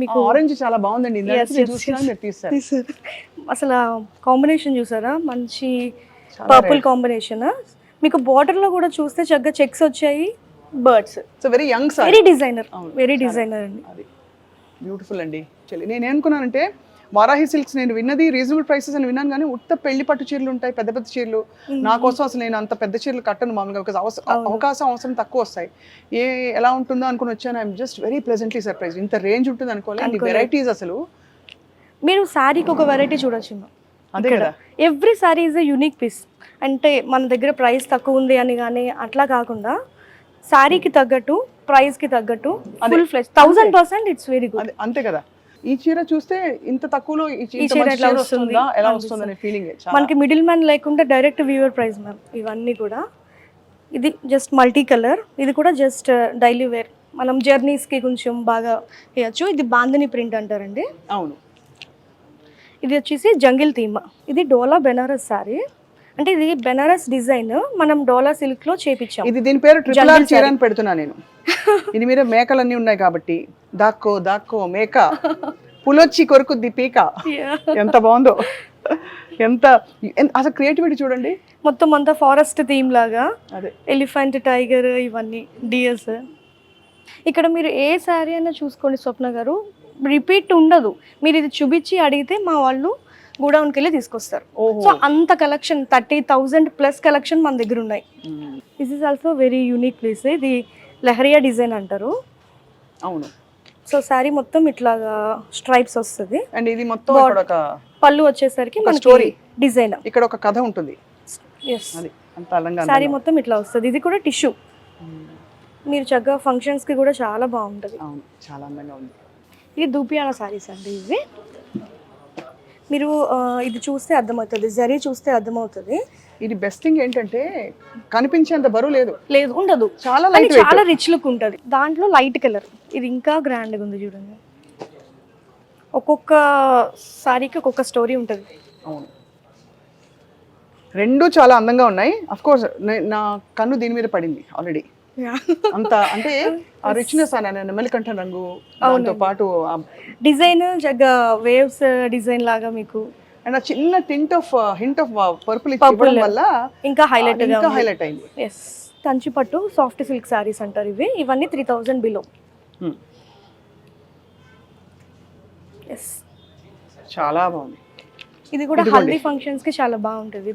మీకు ఆరెంజ్ చాలా బాగుందండి, ఇందాక Yes, నేను yes, చూసినా yes. మీరు తీస్తారు. అసలు కాంబినేషన్ చూసారా, మంచి చాలా పర్పుల్ rare. కాంబినేషన్. మీకు బార్డర్ లో కూడా చూస్తే చక్కగా చెక్స్ వచ్చాయి, birds. So very young sir, very designer, అవును, వెరీ చాలా. డిజైనర్ అండి. అది బ్యూటిఫుల్ అండి. నేను ఏమనుకున్నానంటే వారాహి సిల్క్స్ నేను విన్నది రీజనబుల్ ప్రైసెస్ అని విన్నాను, కానీ ఉత్త పెళ్లి పట్టు చీరలు ఉంటాయి, పెద్ద పెద్ద చీరలు. నా కోసం అసలు నేను అంత పెద్ద చీరలు కట్టను మామూలుగా, బికాస్ అవకాశం అవసరం తక్కువ వస్తాయి. ఎలా ఉంటుందో అనుకుని వచ్చాను. I'm just very pleasantly surprise. ఇంత రేంజ్ ఉంటుంది అనుకోలేదు, వెరైటీస్ అసలు. మీరు శారీకి ఒక వెరైటీ చూడొచ్చు. అదే కదా, every sari is a unique piece. అంటే మన దగ్గర ప్రైస్ తక్కువ ఉంది అని కానీ అట్లా కాకుండా శారీకి తగ్గట్టు, ప్రైస్కి తగ్గట్టు full flesh 1000% it's very good. అంతే కదా. ఈ చీర చూస్తే ఇంత తక్కువలో ఈ చీర ఎట్లా వస్తుంది, ఎలా వస్తుంది అనే ఫీలింగ్. మనకి మిడిల్ మ్యాన్ లేకుండా డైరెక్ట్ వ్యూవర్ ప్రైస్ మ్యామ్. ఇవన్నీ కూడా ఇది జస్ట్ మల్టీ కలర్, ఇది కూడా జస్ట్ డైలీ వేర్, మనం జర్నీస్కి కొంచెం బాగా వేయచ్చు. ఇది బాందని ప్రింట్ అంటారండి. అవును. ఇది వచ్చేసి జంగిల్ థీమ్. ఇది డోలా బెనారస్ శారీ. అంటే ఇది బెనారస్ డిజైన్ మనం డోలా సిల్క్ లో చేపించాం. ఇది దీని పేరు ట్రిపుల్ ఆర్ చీర అని పెడుతున్నా నేను. ఇది మీద మేకలన్నీ ఉన్నాయి కాబట్టి దాక్కో దాక్కో మేక పులొచ్చి కొరుకుద్ది పీక. ఎంత బాగుందో, ఎంత అసలు క్రియేటివిటీ చూడండి. మొత్తం అంతా ఫారెస్ట్ థీమ్ లాగా, అదే ఎలిఫెంట్, టైగర్, ఇవన్నీ డియర్స్. ఇక్కడ మీరు ఏ శారీ అయినా చూసుకోండి స్వప్న గారు, రిపీట్ ఉండదు. మీరు ఇది చూపించి అడిగితే మా వాళ్ళు గూడౌన్కి వెళ్ళి తీసుకొస్తారు. సో అంత కలెక్షన్ 30,000 ప్లస్ కలెక్షన్ మన దగ్గర ఉన్నాయి. This is also very unique place. ఇది లహరియా డిజైన్ అంటారు. అవును. సో శారీ మొత్తం ఇట్లాగా స్ట్రైప్స్ వస్తుంది. అండ్ ఇది మొత్తం ఇక్కడ ఒక పళ్ళు వచ్చేసరికి మన స్టోరీ డిజైన్, ఇక్కడ ఒక కథ ఉంటుంది. ఎస్, అది అంత అలంగా శారీ మొత్తం ఇట్లా వస్తుంది. ఇది కూడా టిష్యూ. మీరు చక్కగా ఫంక్షన్స్కి కూడా చాలా బాగుంటుంది. అవును, చాలా అందంగా ఉంది. ఇది దూపియానా శారీస్ అండి. ఇవి మీరు ఇది చూస్తే అర్థమవుతుంది, జరీ చూస్తే అర్థమవుతుంది. ఇది బెస్ట్ థింగ్ ఏంటంటే కనిపించేంత బరువు లేదు, లేదు ఉండదు, చాలా కానీ లైట్ చాలా రిచ్ లుక్ ఉంటుంది. దాంట్లో లైట్ కలర్, ఇది ఇంకా గ్రాండ్గా ఉంది చూడండి. ఒక్కొక్క సారీకి ఒక్కొక్క స్టోరీ ఉంటుంది. అవును, రెండు చాలా అందంగా ఉన్నాయి. అఫ్ కోర్స్ నా కన్ను దీని మీద పడింది ఆల్రెడీ. అంత అంటే ఆ రిచ్నెస్ అనే నెమలికంఠ రంగు, దాంతో పాటు డిజైన్ జగ్గ వేవ్స్ డిజైన్ లాగా మీకు, అండ్ ఆ చిన్న హింట్ ఆఫ్ పర్పుల్ ఇవ్వడం వల్ల ఇంకా హైలైట్ అయింది. ఎస్, కంచి పట్టు సాఫ్ట్ సిల్క్ సారీస్ అంటారు ఇవి. ఇవన్నీ 3000 బిలో. ఎస్, చాలా బాగుంది. ఇది కూడా హల్దీ ఫంక్షన్స్ కి చాలా బాగుంటుంది.